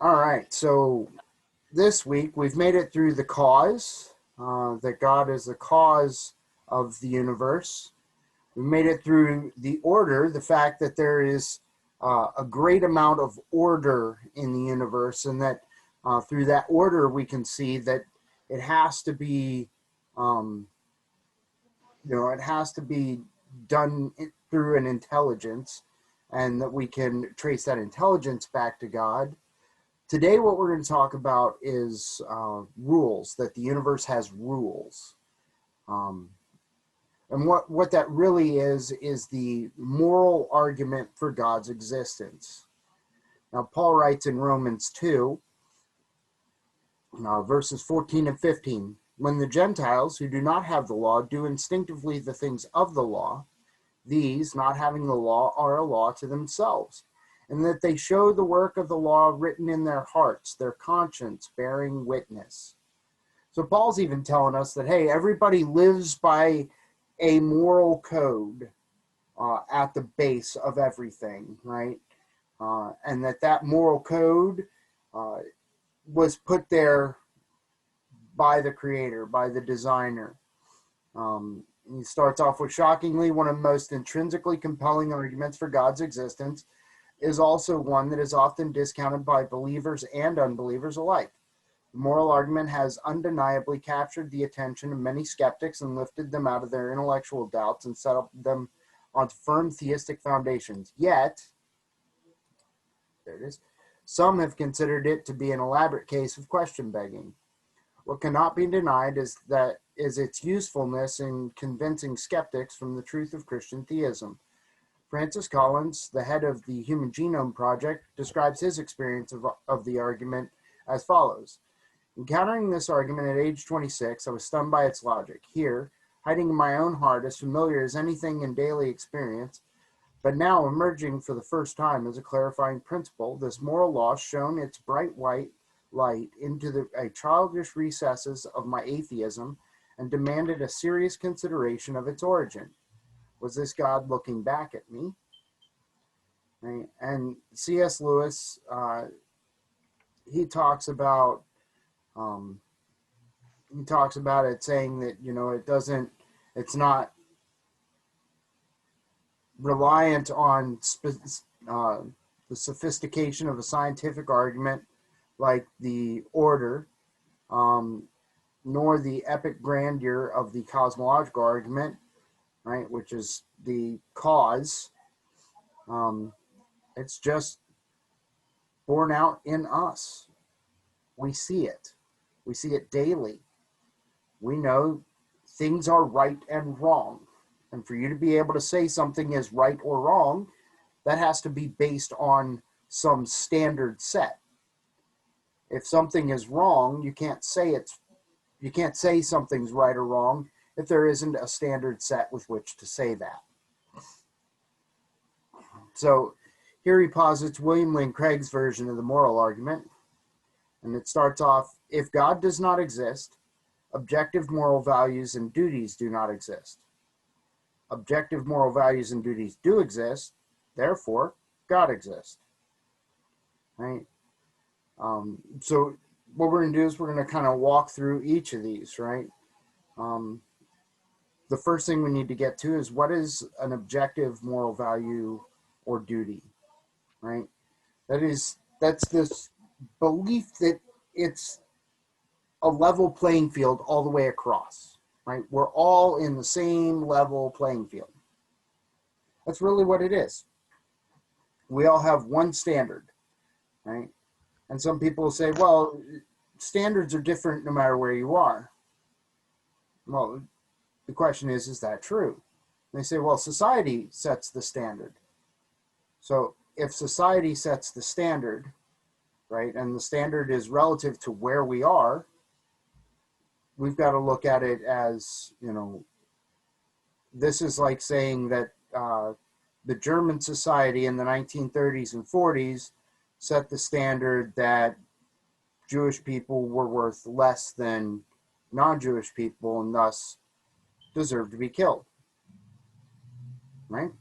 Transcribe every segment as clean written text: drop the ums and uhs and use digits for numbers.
All right, so this week we've made it through the cause, that God is the cause of the universe. We made it through the order, the fact that there is a great amount of order in the universe, and that through that order we can see that it has to be, um, it has to be done through an intelligence, and that we can trace that intelligence back to God. Today, what we're going to talk about is rules, that the universe has rules. Um, and what that really is the moral argument for God's existence. Now, Paul writes in Romans 2, verses 14 and 15, when the Gentiles who do not have the law do instinctively the things of the law, these, not having the law, are a law to themselves, and that they show the work of the law written in their hearts, their conscience bearing witness. So Paul's even telling us that, hey, everybody lives by a moral code at the base of everything, right? And that moral code uh, was put there by the creator, by the designer. He starts off with, shockingly, one of the most intrinsically compelling arguments for God's existence is also one that is often discounted by believers and unbelievers alike. The moral argument has undeniably captured the attention of many skeptics and lifted them out of their intellectual doubts and set up them on firm theistic foundations. Yet, there it is, some have considered it to be an elaborate case of question begging. What cannot be denied is its usefulness in convincing skeptics from the truth of Christian theism. Francis Collins, the head of the Human Genome Project, describes his experience of the argument as follows. Encountering this argument at age 26, I was stunned by its logic. Here, hiding in my own heart, as familiar as anything in daily experience, but now emerging for the first time as a clarifying principle, this moral law shone its bright white light into the childish recesses of my atheism and demanded a serious consideration of its origin. Was this God looking back at me? Right? And C.S. Lewis, he talks about um, it, saying that it's not reliant on uh, the sophistication of a scientific argument like the order, um, nor the epic grandeur of the cosmological argument, right, which is the cause. Um, it's just born out in us. We see it. We see it daily. We know things are right and wrong. And for you to be able to say something is right or wrong, that has to be based on some standard set. If something is wrong, you can't say something's right or wrong if there isn't a standard set with which to say that. So here he posits William Lane Craig's version of the moral argument, and it starts off, if God does not exist, objective moral values and duties do not exist. Objective moral values and duties do exist, therefore God exists. Right? So what we're going to do is we're going to kind of walk through each of these, right? Um, the first thing we need to get to is, what is an objective moral value or duty, right? That's this belief that it's a level playing field all the way across, right? We're all in the same level playing field. That's really what it is. We all have one standard, right? And some people say, well, standards are different no matter where you are. Well, the question is that true? And they say, well, society sets the standard. So if society sets the standard, right, and the standard is relative to where we are, we've got to look at it as, this is like saying that the German society in the 1930s and 40s set the standard that Jewish people were worth less than non-Jewish people and thus deserve to be killed. Right?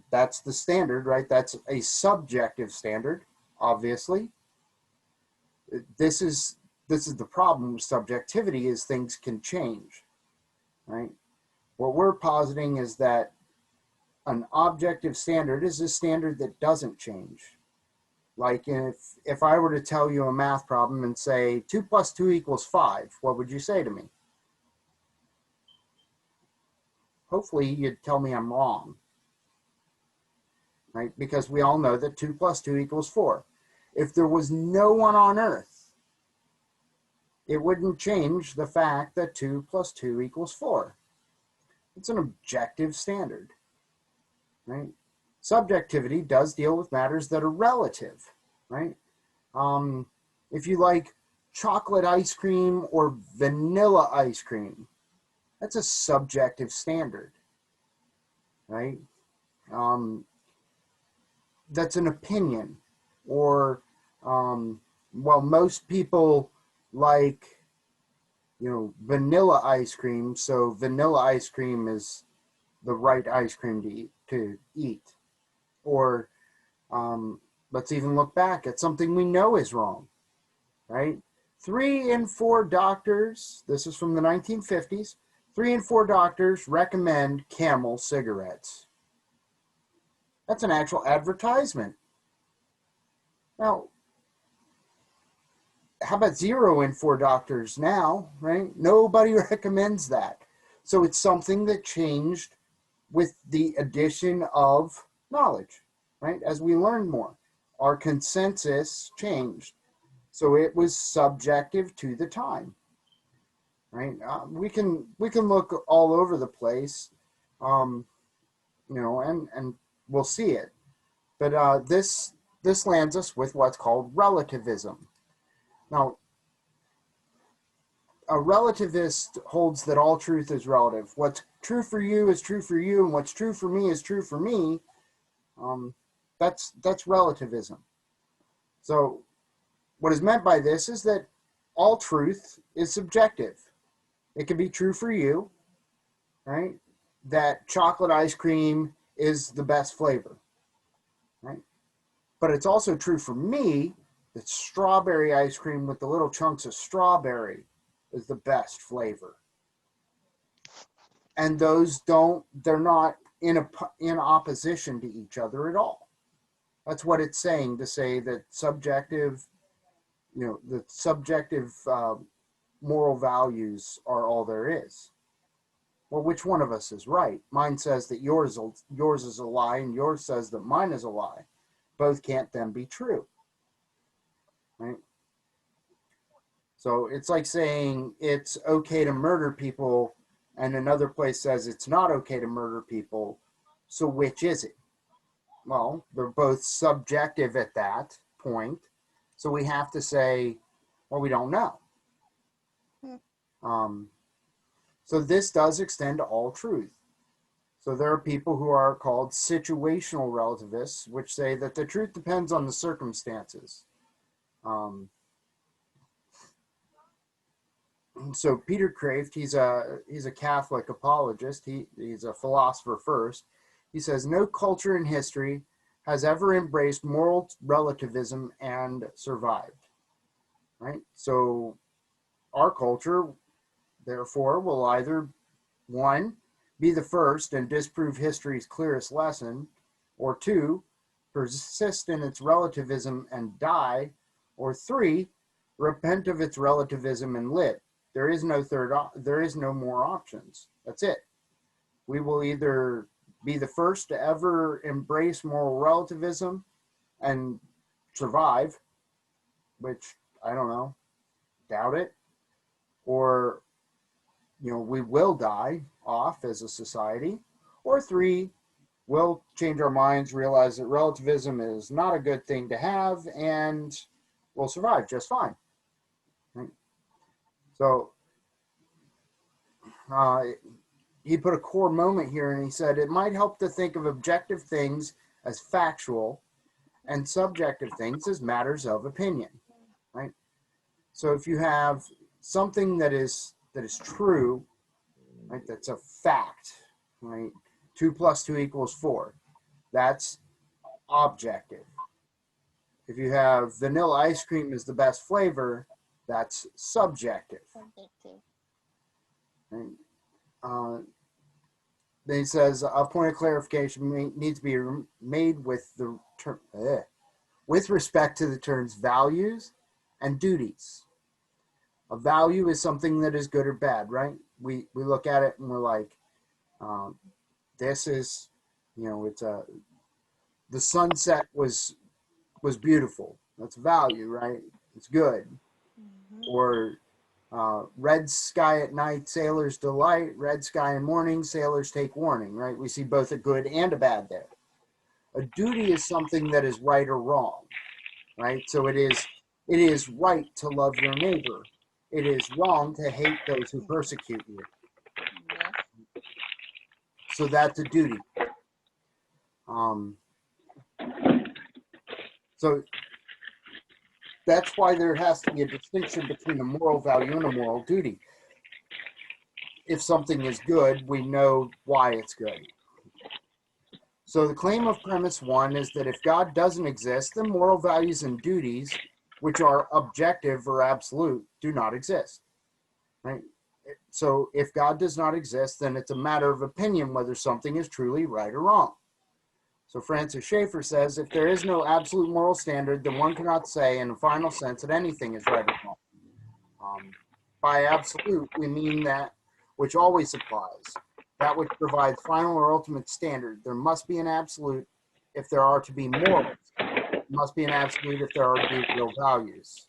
That's the standard, right? That's a subjective standard, obviously. This is the problem with subjectivity, is things can change, right? What we're positing is that an objective standard is a standard that doesn't change. Like if I were to tell you a math problem and say 2 plus 2 equals 5, what would you say to me? Hopefully you'd tell me I'm wrong, right? Because we all know that 2 plus 2 equals 4. If there was no one on earth, it wouldn't change the fact that 2 plus 2 equals 4. It's an objective standard, right? Subjectivity does deal with matters that are relative, right? If you like chocolate ice cream or vanilla ice cream, that's a subjective standard, right? That's an opinion. Or, well, most people like, vanilla ice cream, so vanilla ice cream is the right ice cream to eat. Or let's even look back at something we know is wrong, right? 3 in 4 doctors, this is from the 1950s, 3 in 4 doctors recommend Camel cigarettes. That's an actual advertisement. Now, how about 0 in 4 doctors now, right? Nobody recommends that. So it's something that changed with the addition of knowledge, right? As we learned more, our consensus changed. So it was subjective to the time, right? We can look all over the place, and we'll see it. But this lands us with what's called relativism. Now, a relativist holds that all truth is relative. What's true for you is true for you, and what's true for me is true for me. That's relativism. So what is meant by this is that all truth is subjective. It can be true for you, right? That chocolate ice cream is the best flavor, right? But it's also true for me that strawberry ice cream with the little chunks of strawberry is the best flavor. And they're not in opposition to each other at all. That's what it's saying, to say that subjective moral values are all there is. Well, which one of us is right? Mine says that yours is a lie, and yours says that mine is a lie. Both can't then be true, right? So it's like saying it's okay to murder people, and another place says it's not okay to murder people. So which is it? Well, they're both subjective at that point. So we have to say, well, we don't know. So this does extend to all truth. So there are people who are called situational relativists, which say that the truth depends on the circumstances. So Peter Kreeft, he's a Catholic apologist. He's a philosopher first. He says no culture in history has ever embraced moral relativism and survived. Right. So our culture, therefore, will either, 1, be the first and disprove history's clearest lesson, or 2, persist in its relativism and die, or 3, repent of its relativism and live. There is no more options. That's it. We will either be the first to ever embrace moral relativism and survive, which I don't know, doubt it, or we will die off as a society, or 3, we'll change our minds, realize that relativism is not a good thing to have, and we'll survive just fine. Right? So he put a core moment here, and he said it might help to think of objective things as factual and subjective things as matters of opinion. Right? So if you have something that is true, right, that's a fact, right? 2 plus 2 equals 4. That's objective. If you have vanilla ice cream is the best flavor, that's subjective. Subjective. Right? Then he says a point of clarification needs to be made with the term, with respect to the terms values and duties. A value is something that is good or bad, right? We look at it and we're like, this is, it's the sunset was beautiful. That's value, right? It's good. Mm-hmm. Or red sky at night, sailors delight. Red sky in morning, sailors take warning, right? We see both a good and a bad there. A duty is something that is right or wrong, right? So it is right to love your neighbor. It is wrong to hate those who persecute you. Yes. So that's a duty. So that's why there has to be a distinction between a moral value and a moral duty. If something is good, we know why it's good. So the claim of premise one is that if God doesn't exist, then moral values and duties, which are objective or absolute, do not exist. Right? So if God does not exist, then it's a matter of opinion whether something is truly right or wrong. So Francis Schaeffer says, if there is no absolute moral standard, then one cannot say in a final sense that anything is right or wrong. By absolute, we mean that which always applies, that which provides final or ultimate standard. There must be an absolute if there are to be morals. There must be an absolute if there are to be real values.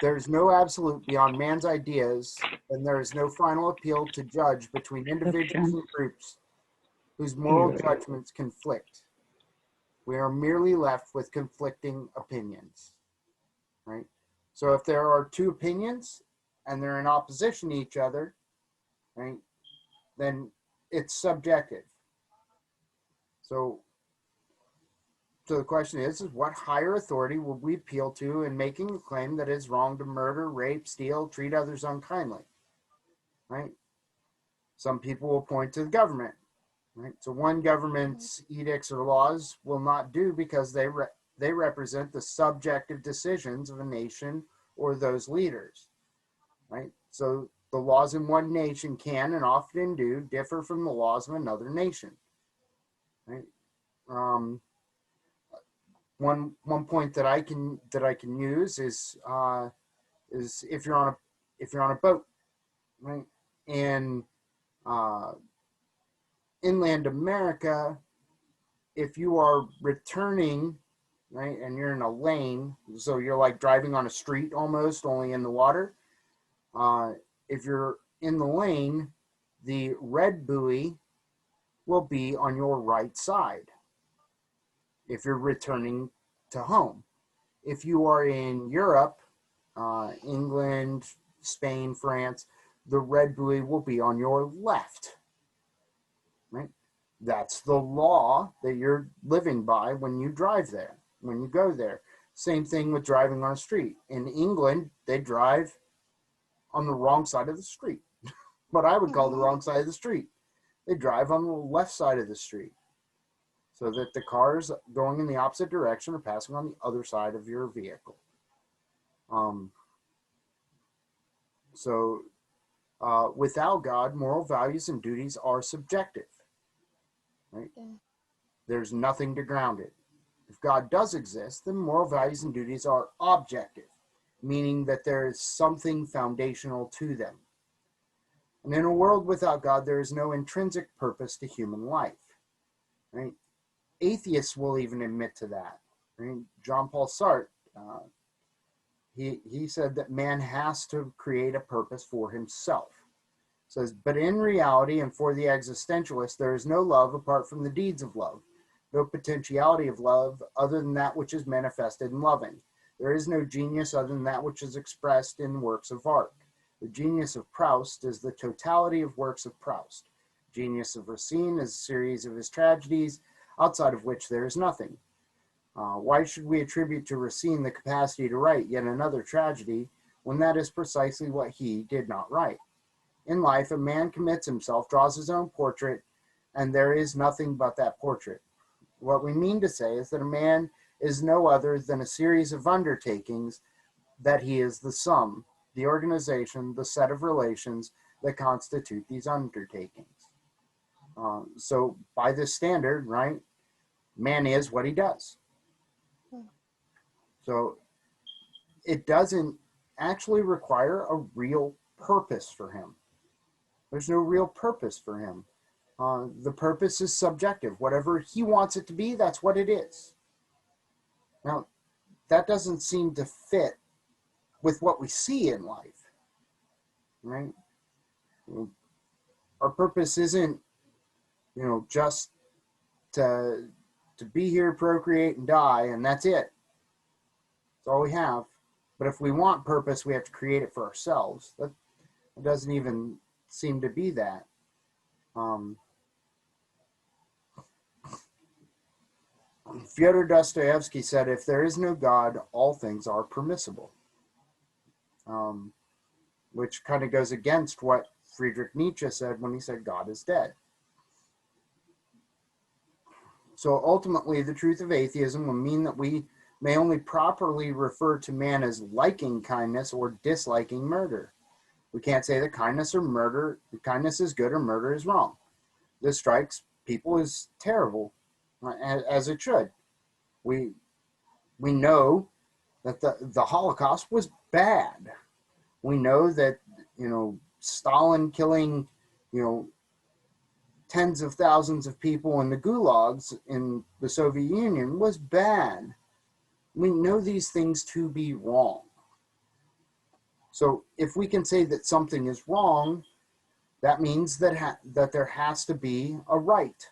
There is no absolute beyond man's ideas, and there is no final appeal to judge between individuals and groups whose moral judgments conflict. We are merely left with conflicting opinions, right? So if there are two opinions and they're in opposition to each other, right, then it's subjective. So the question is what higher authority would we appeal to in making a claim that it's wrong to murder, rape, steal, treat others unkindly, right? Some people will point to the government, right? So one government's edicts or laws will not do because they represent the subjective decisions of a nation or those leaders, right? So the laws in one nation can and often do differ from the laws of another nation, right? One point that I can use is if you're on a boat, right, in inland America, if you are returning, right, and you're in a lane, so you're like driving on a street almost, only in the water. If you're in the lane, the red buoy will be on your right side if you're returning to home. If you are in Europe, England, Spain, France, the red buoy will be on your left, right? That's the law that you're living by when you drive there, when you go there. Same thing with driving on a street. In England, they drive on the wrong side of the street, what I would call the wrong side of the street. They drive on the left side of the street so that the cars going in the opposite direction are passing on the other side of your vehicle. So without God, moral values and duties are subjective, right? Yeah. There's nothing to ground it. If God does exist, then moral values and duties are objective, meaning that there is something foundational to them. And in a world without God, there is no intrinsic purpose to human life, right? Atheists will even admit to that. Right? Jean Paul Sartre, he said that man has to create a purpose for himself. Says, but in reality and for the existentialist, there is no love apart from the deeds of love, no potentiality of love other than that which is manifested in loving. There is no genius other than that which is expressed in works of art. The genius of Proust is the totality of works of Proust. Genius of Racine is a series of his tragedies, outside of which there is nothing. Why should we attribute to Racine the capacity to write yet another tragedy when that is precisely what he did not write? In life, a man commits himself, draws his own portrait, and there is nothing but that portrait. What we mean to say is that a man is no other than a series of undertakings that he is the sum, the organization, the set of relations that constitute these undertakings. So by this standard, right, man is what he does. So it doesn't actually require a real purpose for him. There's no real purpose for him. The purpose is subjective. Whatever he wants it to be, that's what it is. Now, that doesn't seem to fit with what we see in life, right? Our purpose isn't, just to be here, procreate, and die, and that's it. That's all we have. But if we want purpose, we have to create it for ourselves. That doesn't even seem to be that. Fyodor Dostoevsky said, if there is no God, all things are permissible. Which kind of goes against what Friedrich Nietzsche said when he said God is dead. So ultimately, the truth of atheism will mean that we may only properly refer to man as liking kindness or disliking murder. We can't say that kindness is good or murder is wrong. This strikes people as terrible, as it should. We know that the Holocaust was bad. We know that, Stalin killing, tens of thousands of people in the gulags in the Soviet Union was bad. We know these things to be wrong. So if we can say that something is wrong, that means that there has to be a right.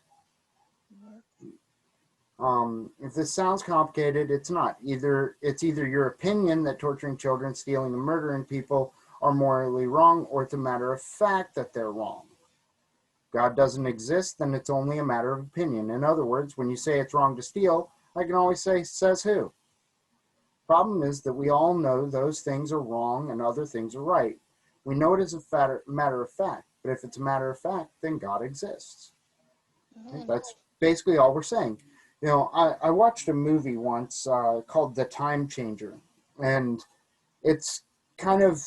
If this sounds complicated, it's not. It's either your opinion that torturing children, stealing, and murdering people are morally wrong, or it's a matter of fact that they're wrong. God doesn't exist, then it's only a matter of opinion. In other words, when you say it's wrong to steal, I can always say, says who? Problem is that we all know those things are wrong and other things are right. We know it as a matter of fact, but if it's a matter of fact, then God exists. That's basically all we're saying. I watched a movie once called The Time Changer, and it's kind of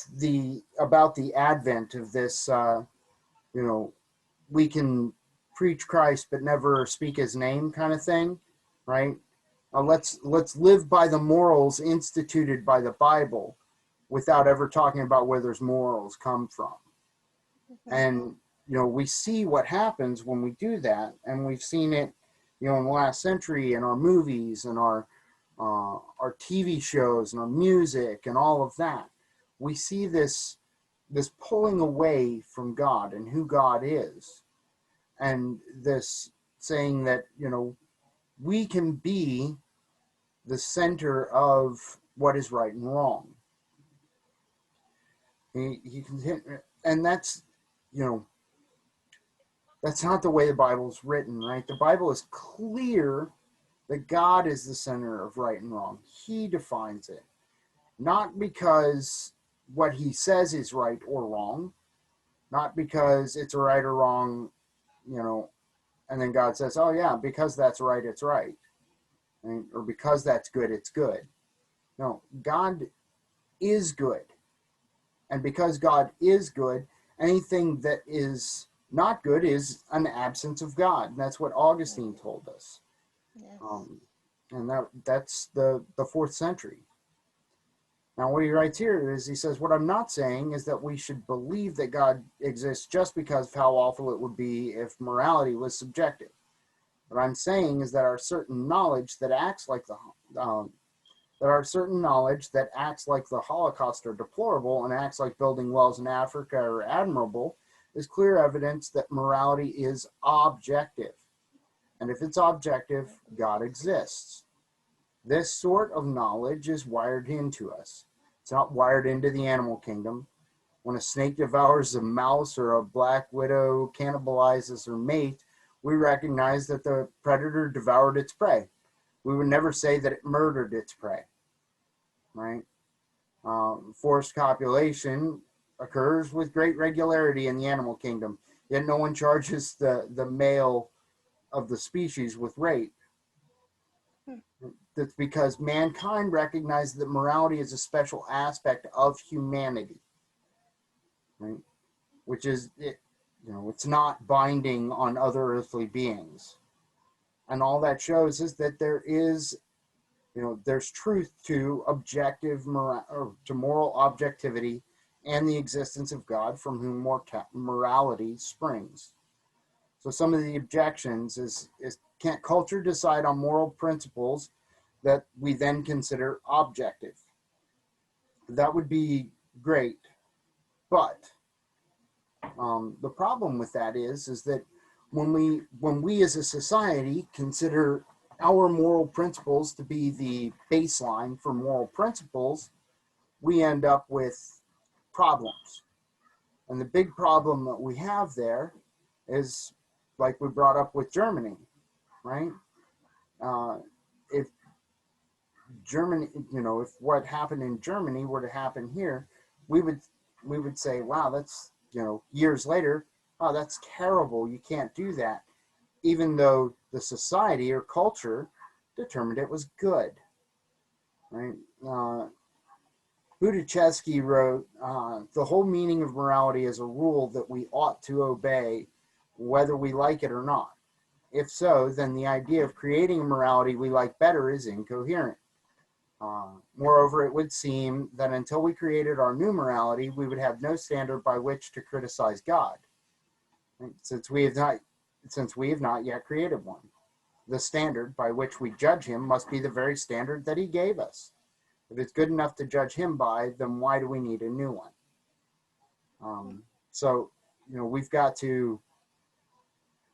about the advent of this, we can preach Christ but never speak his name kind of thing, right? Let's live by the morals instituted by the Bible without ever talking about where those morals come from. And, we see what happens when we do that, and we've seen it, in the last century in our movies and our TV shows and our music and all of that. We see this pulling away from God and who God is, and this saying that, we can be the center of what is right and wrong. He can, and that's, that's not the way the Bible's written, right? The Bible is clear that God is the center of right and wrong. He defines it, not because what he says is right or wrong, not because it's right or wrong, and then God says, oh yeah, because that's right, it's right. Or because that's good, it's good. No, God is good. And because God is good, anything that is not good is an absence of God. And that's what Augustine told us. Yes. And that's the 4th century. Now, what he writes here is, he says, what I'm not saying is that we should believe that God exists just because of how awful it would be if morality was subjective. What I'm saying is that our certain knowledge that acts like the Holocaust are deplorable and acts like building wells in Africa are admirable is clear evidence that morality is objective. And if it's objective, God exists. This sort of knowledge is wired into us. It's not wired into the animal kingdom. When a snake devours a mouse or a black widow cannibalizes her mate, we recognize that the predator devoured its prey. We would never say that it murdered its prey, right? Forced copulation occurs with great regularity in the animal kingdom, yet no one charges the male of the species with rape. that's because mankind recognized that morality is a special aspect of humanity, right? Which is, it's not binding on other earthly beings. And all that shows is that there is, there's truth to to moral objectivity and the existence of God from whom morality springs. So some of the objections is can't culture decide on moral principles that we then consider objective? That would be great, but the problem with that is that when we as a society consider our moral principles to be the baseline for moral principles, we end up with problems. And the big problem that we have there is, like we brought up with Germany, right? If Germany, if what happened in Germany were to happen here, we would say, wow, that's, years later, oh, that's terrible. You can't do that. Even though the society or culture determined it was good, right? Budichevsky wrote, the whole meaning of morality is a rule that we ought to obey, whether we like it or not. If so, then the idea of creating a morality we like better is incoherent. Moreover, it would seem that until we created our new morality, we would have no standard by which to criticize God, right? Since we have not yet created one. The standard by which we judge him must be the very standard that he gave us. If it's good enough to judge him by, then why do we need a new one? So, we've got to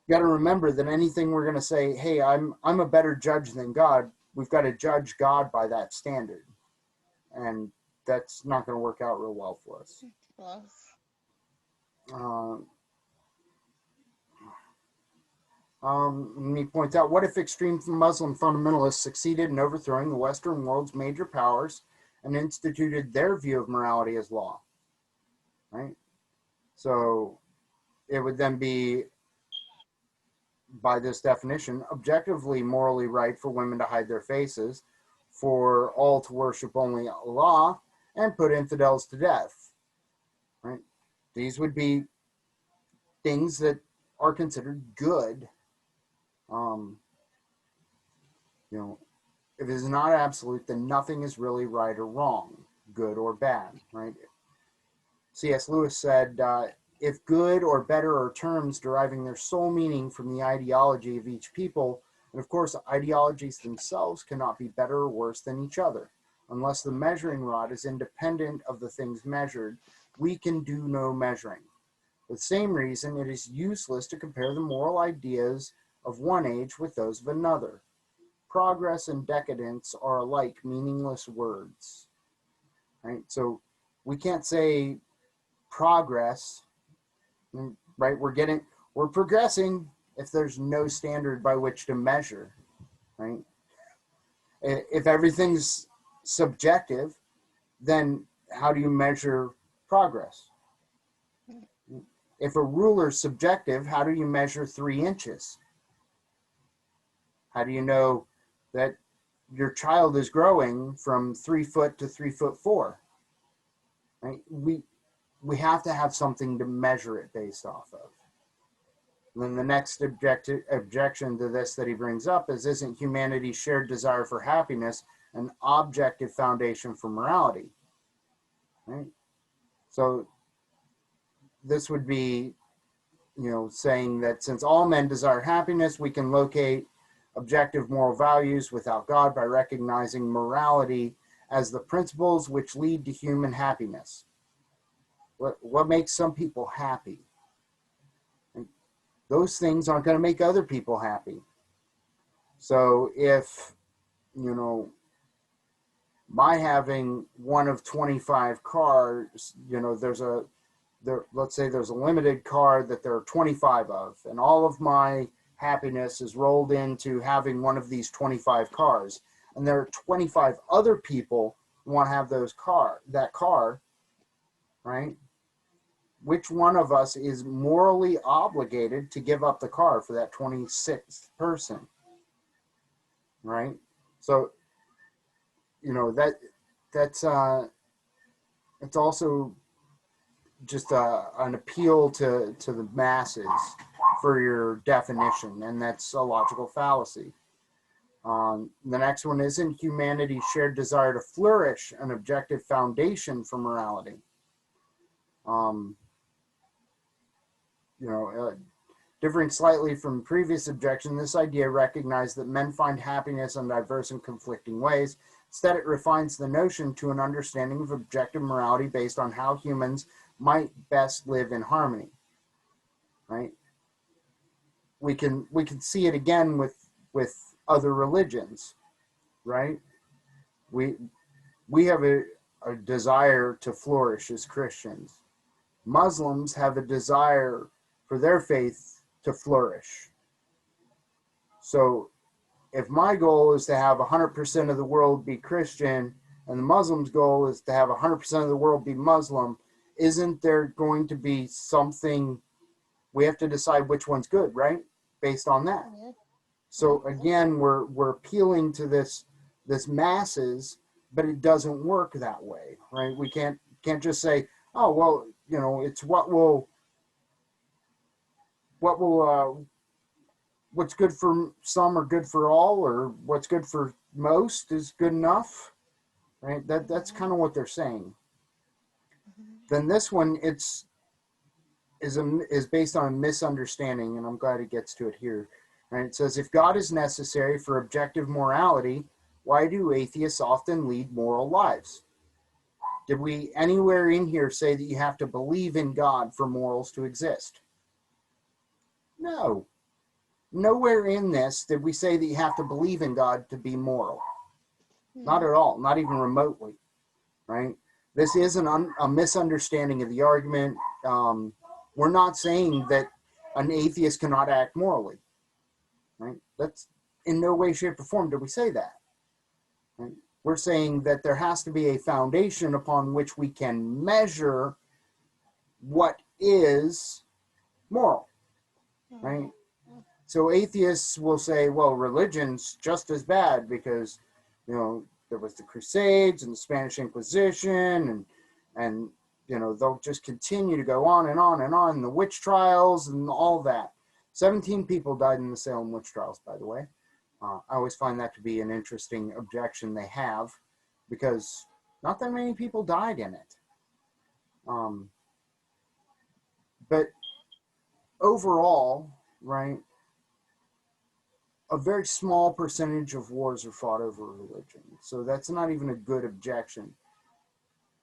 remember that anything we're going to say, hey, I'm a better judge than God, we've got to judge God by that standard. And that's not going to work out real well for us. Let me point out, what if extreme Muslim fundamentalists succeeded in overthrowing the Western world's major powers and instituted their view of morality as law, right? So it would then be, by this definition, objectively morally right for women to hide their faces, for all to worship only Allah, and put infidels to death, right? These would be things that are considered good. If it is not absolute, then nothing is really right or wrong, good or bad, right? C.S. Lewis said, if good or better are terms deriving their sole meaning from the ideology of each people, and of course ideologies themselves cannot be better or worse than each other. Unless the measuring rod is independent of the things measured, we can do no measuring. For the same reason, it is useless to compare the moral ideas of one age with those of another. Progress and decadence are alike meaningless words, right? So we can't say progress, right? We're progressing if there's no standard by which to measure, right? If everything's subjective, then how do you measure progress? If a ruler's subjective, how do you measure 3 inches? How do you know that your child is growing from 3 foot to 3'4"? Right? We have to have something to measure it based off of. And then the next objection to this that he brings up is, isn't humanity's shared desire for happiness an objective foundation for morality? Right? So this would be, saying that since all men desire happiness, we can locate objective moral values without God by recognizing morality as the principles which lead to human happiness. What makes some people happy? And those things aren't going to make other people happy. So if, my having one of 25 cars, let's say there's a limited car that there are 25 of, and all of my happiness is rolled into having one of these 25 cars, and there are 25 other people who want to have that car, right? Which one of us is morally obligated to give up the car for that 26th person, right? So you know, that's it's also just an appeal to the masses for your definition, and that's a logical fallacy. The next one, isn't humanity's shared desire to flourish an objective foundation for morality? Um, you know, differing slightly from previous objection, this idea recognized that men find happiness in diverse and conflicting ways. Instead, it refines the notion to an understanding of objective morality based on how humans might best live in harmony. Right? We can see it again with other religions. Right? We have a desire to flourish as Christians. Muslims have a desire for their faith to flourish. So if my goal is to have 100% of the world be Christian and the Muslim's goal is to have 100% of the world be Muslim, isn't there going to be something we have to decide which one's good, right? Based on that. Yeah. So again, we're appealing to this masses, but it doesn't work that way, right? We can't just say, oh well, you know, it's what's good for some or good for all, or what's good for most is good enough, right? That's kind of what they're saying. Then this one, is based on a misunderstanding, and I'm glad it gets to it here. Right? It says, if God is necessary for objective morality, why do atheists often lead moral lives? Did we anywhere in here say that you have to believe in God for morals to exist? No. Nowhere in this did we say that you have to believe in God to be moral. Not at all, not even remotely, right? This is a misunderstanding of the argument. We're not saying that an atheist cannot act morally, right? That's in no way, shape, or form did we say that. Right? We're saying that there has to be a foundation upon which we can measure what is moral, right? So atheists will say, well, religion's just as bad because, you know, there was the Crusades and the Spanish Inquisition, and you know, they'll just continue to go on and on and on, the witch trials and all that. 17 people died in the Salem witch trials, by the way. I always find that to be an interesting objection they have, because not that many people died in it. But overall, right, a very small percentage of wars are fought over religion. So that's not even a good objection.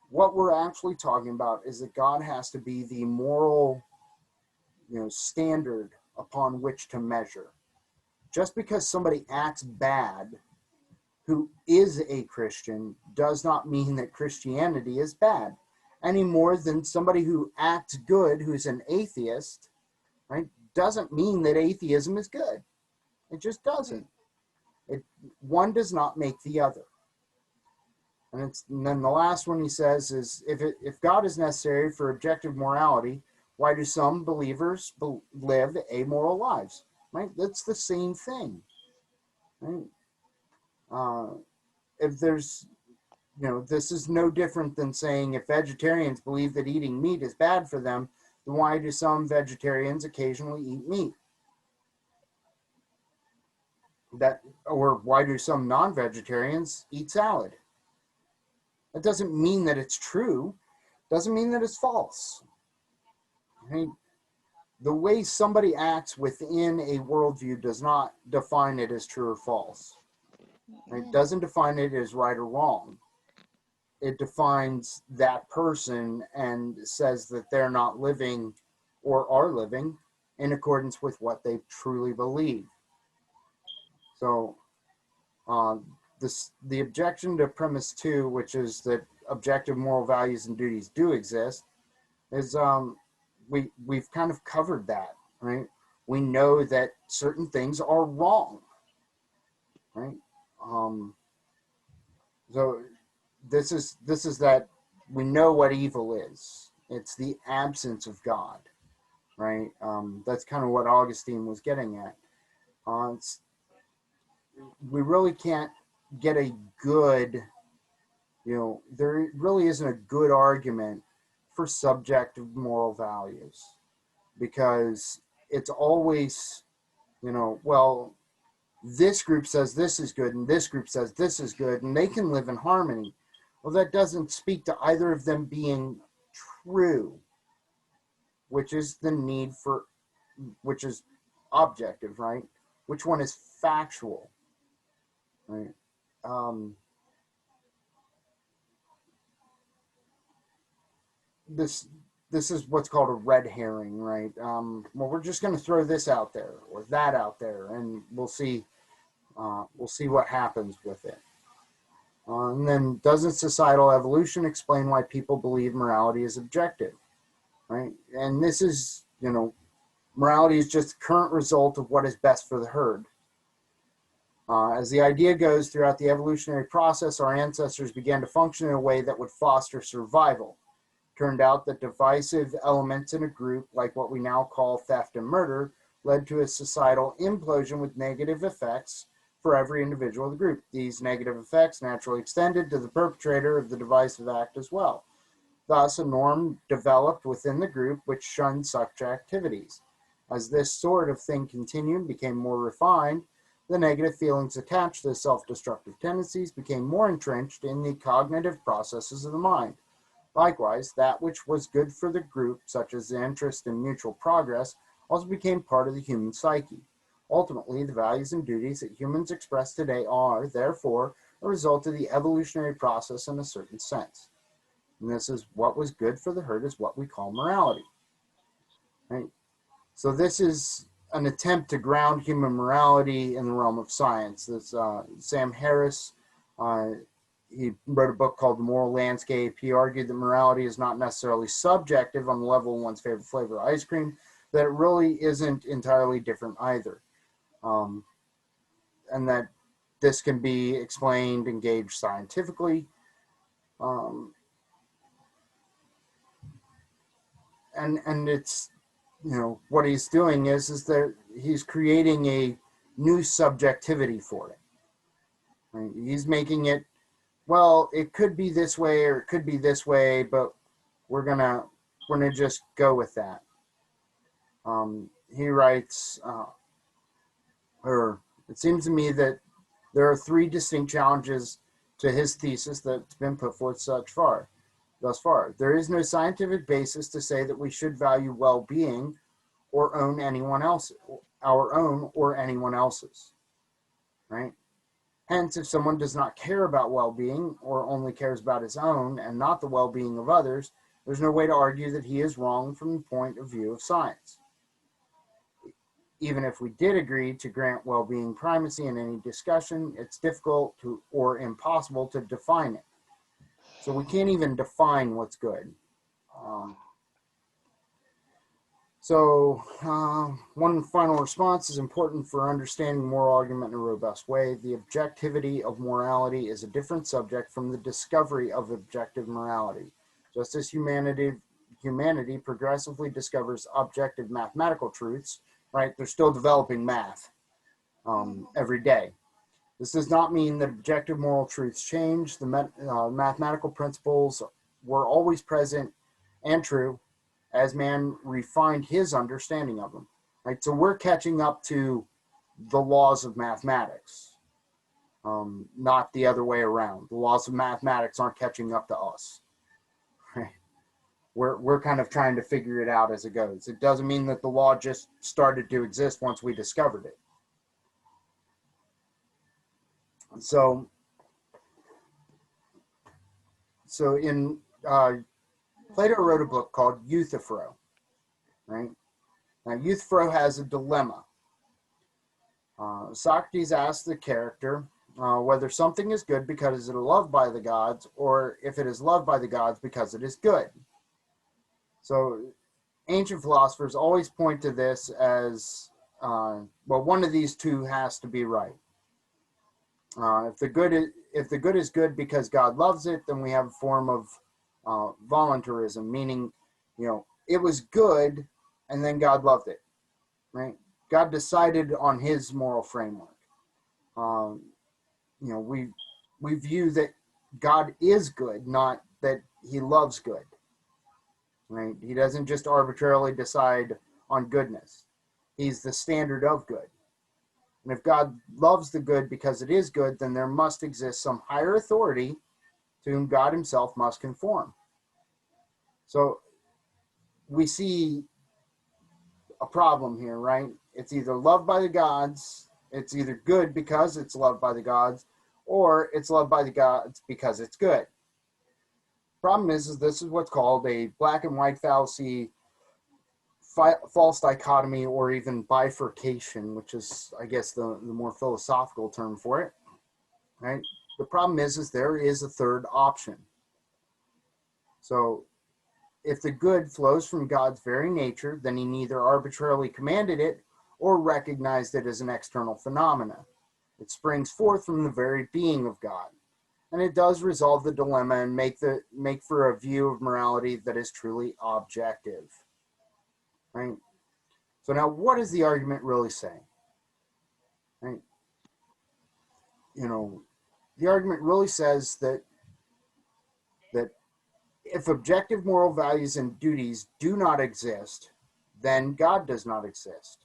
What we're actually talking about is that God has to be the moral, you know, standard upon which to measure. Just because somebody acts bad who is a Christian does not mean that Christianity is bad, any more than somebody who acts good who's an atheist, right, doesn't mean that atheism is good. It just doesn't. One does not make the other. And then the last one he says is, if God is necessary for objective morality, why do some believers live amoral lives? Right? That's the same thing. Right? If there's, you know, this is no different than saying if vegetarians believe that eating meat is bad for them, then why do some vegetarians occasionally eat meat? Or why do some non-vegetarians eat salad? That doesn't mean that it's true. Doesn't mean that it's false. Right? The way somebody acts within a worldview does not define it as true or false. It doesn't define it as right or wrong. It defines that person and says that they're not living or are living in accordance with what they truly believe. So the objection to premise 2, which is that objective moral values and duties do exist, is we've kind of covered that, right? We know that certain things are wrong, right? So this is that we know what evil is. It's the absence of God, right? That's kind of what Augustine was getting at. We really can't get a good there really isn't a good argument for subjective moral values, because it's always, well, this group says this is good and this group says this is good, and they can live in harmony. Well, that doesn't speak to either of them being true, which is the need for, which is objective, right? Which one is factual, right? This is what's called a red herring, right? Well, we're just going to throw this out there or that out there, and we'll see what happens with it. And then, doesn't societal evolution explain why people believe morality is objective, right? And this is, morality is just the current result of what is best for the herd. As the idea goes, throughout the evolutionary process, our ancestors began to function in a way that would foster survival. Turned out that divisive elements in a group, like what we now call theft and murder, led to a societal implosion with negative effects for every individual of the group. These negative effects naturally extended to the perpetrator of the divisive act as well. Thus, a norm developed within the group which shunned such activities. As this sort of thing continued and became more refined, the negative feelings attached to the self-destructive tendencies became more entrenched in the cognitive processes of the mind. Likewise, that which was good for the group, such as the interest in mutual progress, also became part of the human psyche. Ultimately, the values and duties that humans express today are, therefore, a result of the evolutionary process in a certain sense. And this is what was good for the herd is what we call morality. Right? So this is an attempt to ground human morality in the realm of science. This Sam Harris, he wrote a book called The Moral Landscape. He argued that morality is not necessarily subjective on the level of one's favorite flavor of ice cream, that it really isn't entirely different either. And that this can be explained and gauged scientifically. And it's, what he's doing is that he's creating a new subjectivity for it. Right? He's making it, well, it could be this way or it could be this way, but we're gonna just go with that. He writes, or it seems to me that there are three distinct challenges to his thesis that's been put forth thus far. There is no scientific basis to say that we should value well-being or own anyone else, our own or anyone else's, right? Hence, if someone does not care about well-being or only cares about his own and not the well-being of others, there's no way to argue that he is wrong from the point of view of science. Even if we did agree to grant well-being primacy in any discussion, it's difficult to or impossible to define it. So we can't even define what's good. One final response is important for understanding moral argument in a robust way. The objectivity of morality is a different subject from the discovery of objective morality. Just as humanity progressively discovers objective mathematical truths, right? They're still developing math every day. This does not mean that objective moral truths change. The mathematical principles were always present and true as man refined his understanding of them. Right? So we're catching up to the laws of mathematics, not the other way around. The laws of mathematics aren't catching up to us. Right? We're kind of trying to figure it out as it goes. It doesn't mean that the law just started to exist once we discovered it. So in Plato wrote a book called Euthyphro, right? Now, Euthyphro has a dilemma. Socrates asks the character whether something is good because it is loved by the gods, or if it is loved by the gods because it is good. So ancient philosophers always point to this as, one of these two has to be right. If the good is good because God loves it, then we have a form of voluntarism, meaning, it was good and then God loved it, right? God decided on his moral framework. We view that God is good, not that he loves good, right? He doesn't just arbitrarily decide on goodness. He's the standard of good. And if God loves the good because it is good, then there must exist some higher authority to whom God himself must conform. So we see a problem here, right? It's either loved by the gods, it's either good because it's loved by the gods, or it's loved by the gods because it's good. Problem is this is what's called a black and white fallacy, false dichotomy, or even bifurcation, which is, I guess, the more philosophical term for it, right? The problem is there is a third option. So if the good flows from God's very nature, then he neither arbitrarily commanded it or recognized it as an external phenomena. It springs forth from the very being of God. And it does resolve the dilemma and make for a view of morality that is truly objective. Right? So now what is the argument really saying? Right? You know, the argument really says that if objective moral values and duties do not exist, then God does not exist.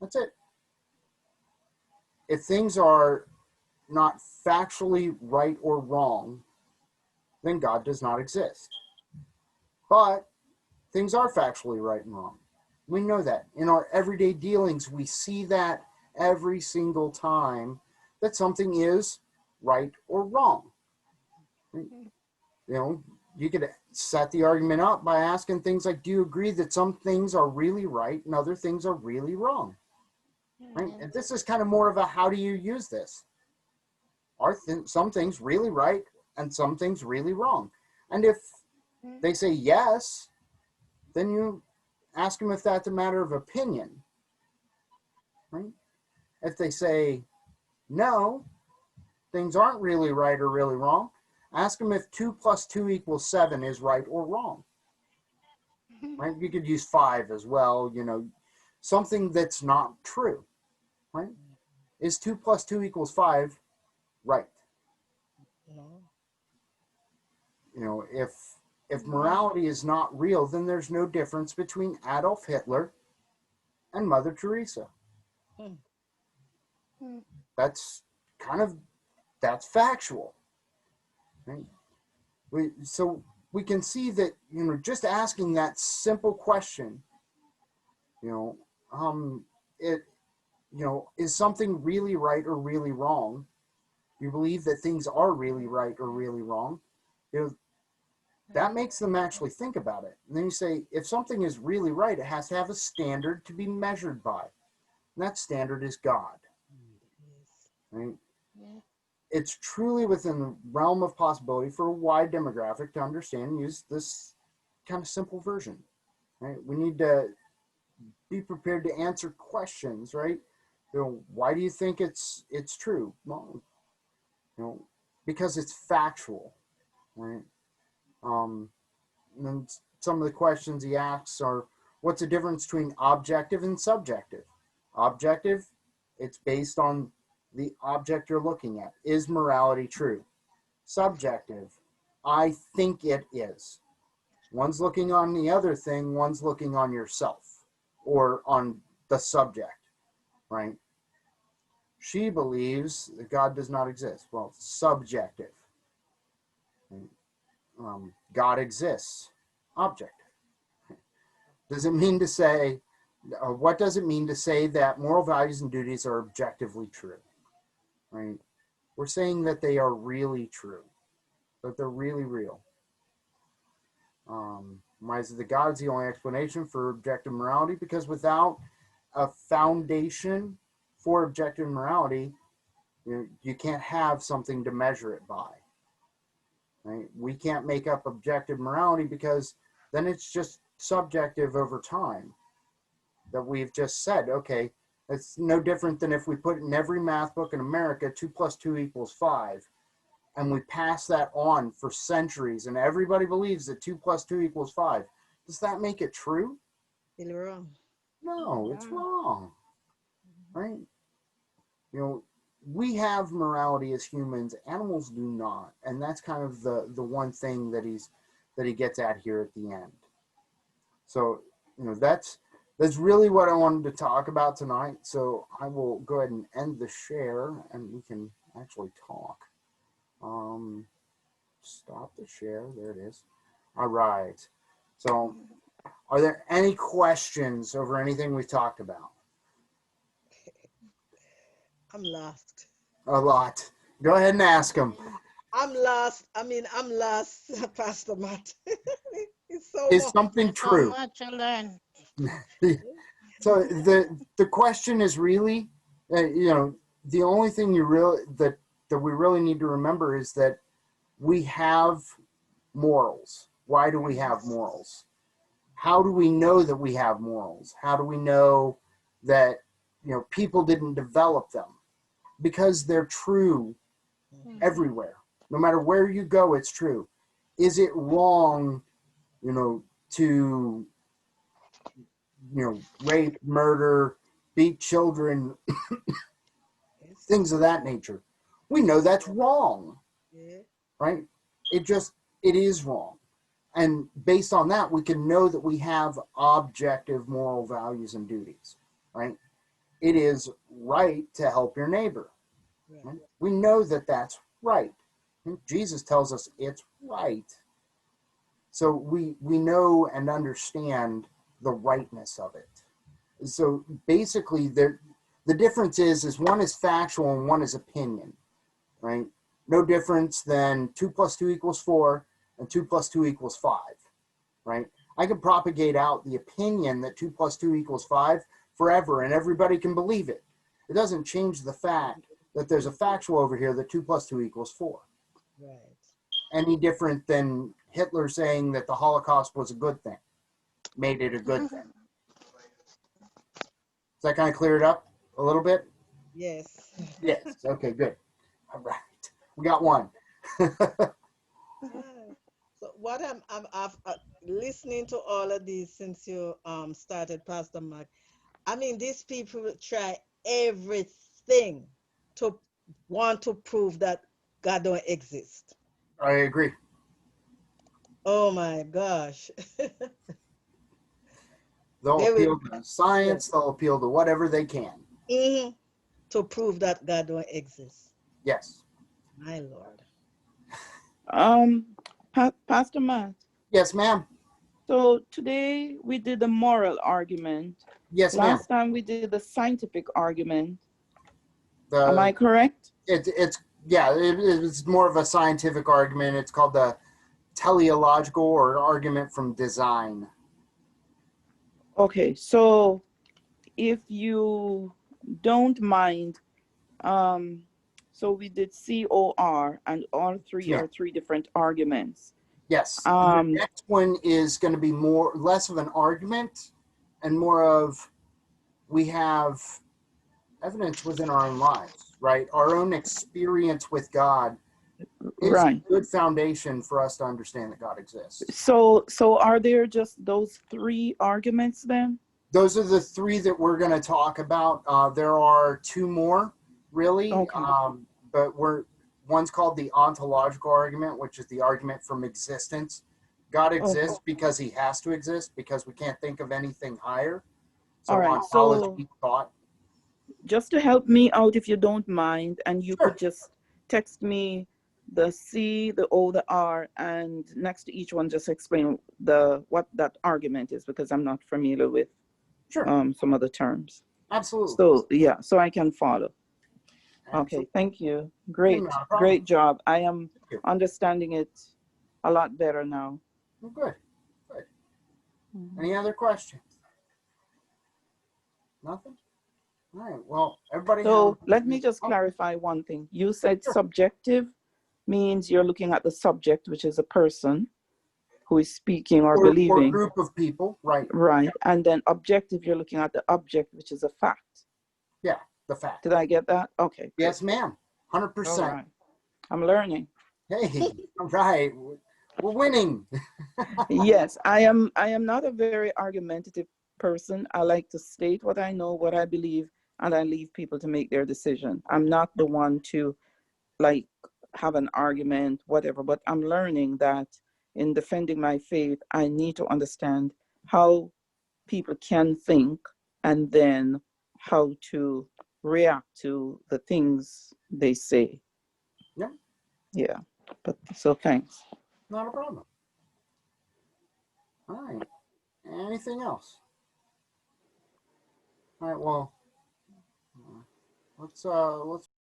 That's it. If things are not factually right or wrong, then God does not exist. But things are factually right and wrong. We know that. In our everyday dealings, we see that every single time that something is right or wrong. You know, you could set the argument up by asking things like, do you agree that some things are really right and other things are really wrong? Right? And this is kind of more of a how do you use this? Are some things really right and some things really wrong? And if they say yes, then you ask them if that's a matter of opinion. Right? If they say no, things aren't really right or really wrong, ask them if 2 + 2 = 7 is right or wrong. Right? You could use 5 as well, you know, something that's not true. Right? Is 2 + 2 = 5 right? No. You know, if morality is not real, then there's no difference between Adolf Hitler and Mother Teresa. That's factual. Right? So we can see that, you know, just asking that simple question, you know, is something really right or really wrong? You believe that things are really right or really wrong? You know, that makes them actually think about it. And then you say, if something is really right, it has to have a standard to be measured by. And that standard is God. Right? Yeah. It's truly within the realm of possibility for a wide demographic to understand and use this kind of simple version. Right? We need to be prepared to answer questions, right? You know, why do you think it's true? Well, you know, because it's factual, right? And then some of the questions he asks are, what's the difference between objective and subjective? Objective, it's based on the object you're looking at. Is morality true? Subjective, I think it is. One's looking on the other thing, one's looking on yourself or on the subject, right? She believes that God does not exist. Well, subjective. God exists. Objective. Does it mean to say, what does it mean to say that moral values and duties are objectively true? Right? We're saying that they are really true, that they're really real. Why is it that God is the only explanation for objective morality? Because without a foundation for objective morality, you can't have something to measure it by. Right? We can't make up objective morality because then it's just subjective over time. That we've just said, okay, it's no different than if we put in every math book in America 2 + 2 = 5, and we pass that on for centuries, and everybody believes that 2 + 2 = 5. Does that make it true? Still wrong. No, it's wrong. Right? You know, we have morality as humans, animals do not. And that's kind of the one thing that he gets at here at the end. So, that's really what I wanted to talk about tonight. So I will go ahead and end the share and we can actually talk. Stop the share. There it is. All right. So are there any questions over anything we talked about? I'm lost. A lot. Go ahead and ask them. I'm lost. I'm lost, Pastor Matt. It's so Is much. something There's so true? much to learn. So the question is really, the only thing that we really need to remember is that we have morals. Why do we have morals? How do we know that we have morals? How do we know that people didn't develop them? Because they're true everywhere. No matter where you go, it's true. Is it wrong, to rape, murder, beat children, Yes. things of that nature? We know that's wrong, Yeah. right? It is wrong. And based on that, we can know that we have objective moral values and duties, right? It is right to help your neighbor. Right. Right? We know that that's right. Jesus tells us it's right. So we know and understand the rightness of it. So basically, the difference is one is factual and one is opinion, right? No difference than 2 + 2 = 4 and 2 + 2 = 5, right? I can propagate out the opinion that 2 + 2 = 5 forever and everybody can believe it. It doesn't change the fact that there's a factual over here that 2 + 2 = 4. Right. Any different than Hitler saying that the Holocaust was a good thing, made it a good thing. Does that kind of clear it up a little bit? Yes. Yes. Okay, good. All right. We got one. So what listening to all of these since you started, Pastor Mark. These people try everything to want to prove that God don't exist. I agree. Oh my gosh. They'll They will appeal to science. They'll appeal to whatever they can. to prove that God don't exist. Yes. My Lord. Pastor Matt, Yes, ma'am. so today we did the moral argument. Yes, ma'am. Last time we did the scientific argument. Am I correct? It's more of a scientific argument. It's called the teleological or argument from design. Okay, so if you don't mind, so we did COR, and all three Yeah. are three different arguments. Yes. The next one is going to be less of an argument and more of we have evidence within our own lives, right? Our own experience with God is Right. a good foundation for us to understand that God exists. So are there just those three arguments then? Those are the three that we're going to talk about. There are two more, really. Okay. But one's called the ontological argument, which is the argument from existence. God exists because he has to exist, because we can't think of anything higher. So all right. ontology thought. Just to help me out, if you don't mind, and you could just text me the C, the O, the R, and next to each one, just explain what that argument is, because I'm not familiar with some other terms. Absolutely. So yeah, so I can follow. Okay, thank you. Great job. I am understanding it a lot better now. Well, good. Any other questions? Nothing? All right, well, everybody. So let me just clarify one thing. You said subjective means you're looking at the subject, which is a person who is speaking or believing. Or a group of people, right. Right, and then objective, you're looking at the object, which is a fact. Yeah, the fact. Did I get that? Okay. Yes, ma'am. 100%. All right. I'm learning. Hey, all right. We're winning. Yes, I am not a very argumentative person. I like to state what I know, what I believe, and I leave people to make their decision. I'm not the one to like have an argument, whatever, but I'm learning that in defending my faith, I need to understand how people can think and then how to react to the things they say. Yeah. Yeah. But so thanks. Not a problem. All right. Anything else? All right. Well, let's